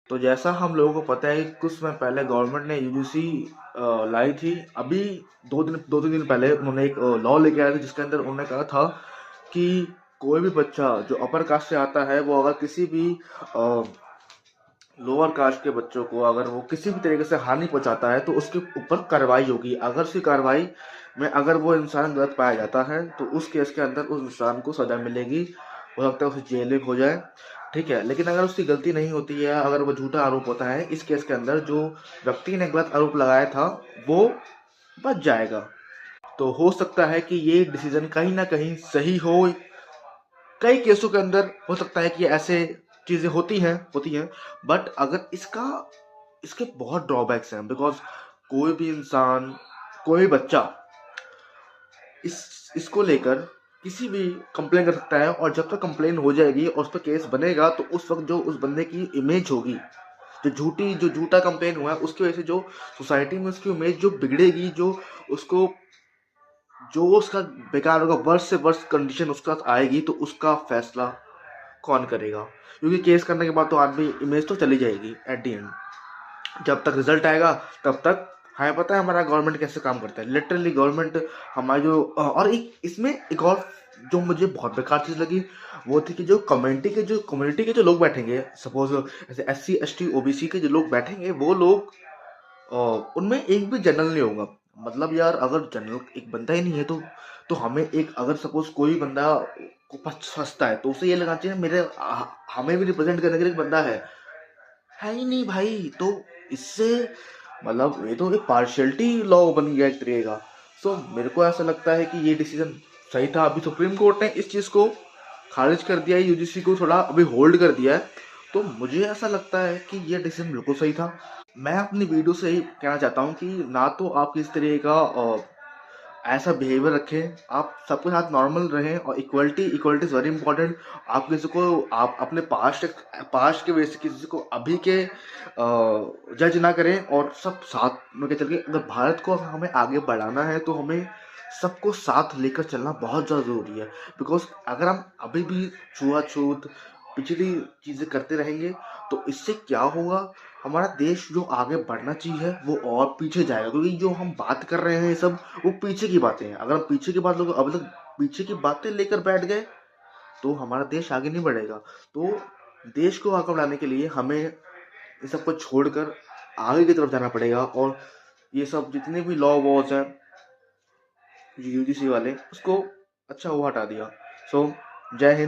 तो जैसा हम लोगों को पता है कि कुछ समय पहले गवर्नमेंट ने यूजीसी लाई थी। अभी 2-3 दिन पहले उन्होंने एक लॉ लेके आया था, जिसके अंदर उन्होंने कहा था कि कोई भी बच्चा जो अपर कास्ट से आता है, वो अगर किसी भी लोअर कास्ट के बच्चों को अगर वो किसी भी तरीके से हानि पहुंचाता है तो उसके ऊपर कार्रवाई होगी। अगर उसकी कार्रवाई में अगर वो इंसान गलत पाया जाता है तो उस केस के अंदर उस इंसान को सजा मिलेगी। हो सकता है उसे जेल में हो जाए, ठीक है। लेकिन अगर उसकी गलती नहीं होती है, अगर वो झूठा आरोप होता है, इस केस के अंदर जो व्यक्ति ने गलत आरोप लगाया था वो बच जाएगा। तो हो सकता है कि ये डिसीजन कहीं ना कहीं सही हो। कई केसों के अंदर हो सकता है कि ऐसे चीजें होती हैं। बट अगर इसके बहुत ड्रॉबैक्स हैं, बिकॉज कोई भी इंसान, कोई भी बच्चा इसको लेकर किसी भी कंप्लेन कर सकता है, और जब तक कंप्लेन हो जाएगी और उस पर केस बनेगा तो उस वक्त जो उस बंदे की इमेज होगी, जो झूठा कंप्लेन हुआ है, उसकी वजह से जो सोसाइटी में उसकी इमेज जो बिगड़ेगी, उसको जो उसका बेकार होगा, वर्ष से वर्ष कंडीशन उसका आएगी, तो उसका फैसला कौन करेगा? क्योंकि केस करने के बाद तो आदमी इमेज तो चली जाएगी एट दी एंड। जब तक रिजल्ट आएगा तब तक हमें पता है हमारा गवर्नमेंट कैसे काम करता है। लिटरली गवर्नमेंट हमारी जो और एक इसमें एक और जो मुझे बहुत बेकार चीज लगी, वो थी कि जो कम्युनिटी के जो लोग बैठेंगे, सपोज ऐसे SC ST OBC के जो लोग बैठेंगे, वो लोग उनमें एक भी जनरल नहीं होगा। मतलब यार, अगर जनरल एक बंदा ही नहीं है तो हमें एक, अगर सपोज कोई बंदा को फंसता है तो उसे ये लगना चाहिए हमें भी रिप्रेजेंट करने के लिए एक बंदा है ही नहीं भाई। तो इससे मतलब ये तो एक पार्शियलिटी लॉ बन गया एक तरीके का। सो मेरे को ऐसा लगता है कि ये डिसीजन सही था। अभी सुप्रीम कोर्ट ने इस चीज को खारिज कर दिया है, यूजीसी को थोड़ा अभी होल्ड कर दिया है। तो मुझे ऐसा लगता है कि ये डिसीजन बिल्कुल सही था। मैं अपनी वीडियो से ही कहना चाहता हूँ कि ना तो आप किस तरह का ऐसा बिहेवियर रखें, आप सबके साथ नॉर्मल रहें, और इक्वलिटी इज वेरी इंपॉर्टेंट। आप किसी को, आप अपने पास्ट के वजह से किसी को अभी के जज ना करें, और सब साथ में चल के, अगर भारत को हमें आगे बढ़ाना है तो हमें सबको साथ लेकर चलना बहुत ज़्यादा ज़रूरी है। बिकॉज अगर हम अभी भी छुआछूत पिछली चीज़ें करते रहेंगे तो इससे क्या होगा, हमारा देश जो आगे बढ़ना चाहिए वो और पीछे जाएगा। क्योंकि जो हम बात कर रहे हैं ये सब वो पीछे की बातें हैं। अगर हम पीछे की बात लोग अब तक पीछे की बातें लेकर बैठ गए तो हमारा देश आगे नहीं बढ़ेगा। तो देश को आगे बढ़ाने के लिए हमें ये सब को छोड़कर आगे की तरफ जाना पड़ेगा। और ये सब जितने भी लॉ वॉज हैं यूजीसी वाले, उसको अच्छा वो हटा दिया। सो जय हिंद।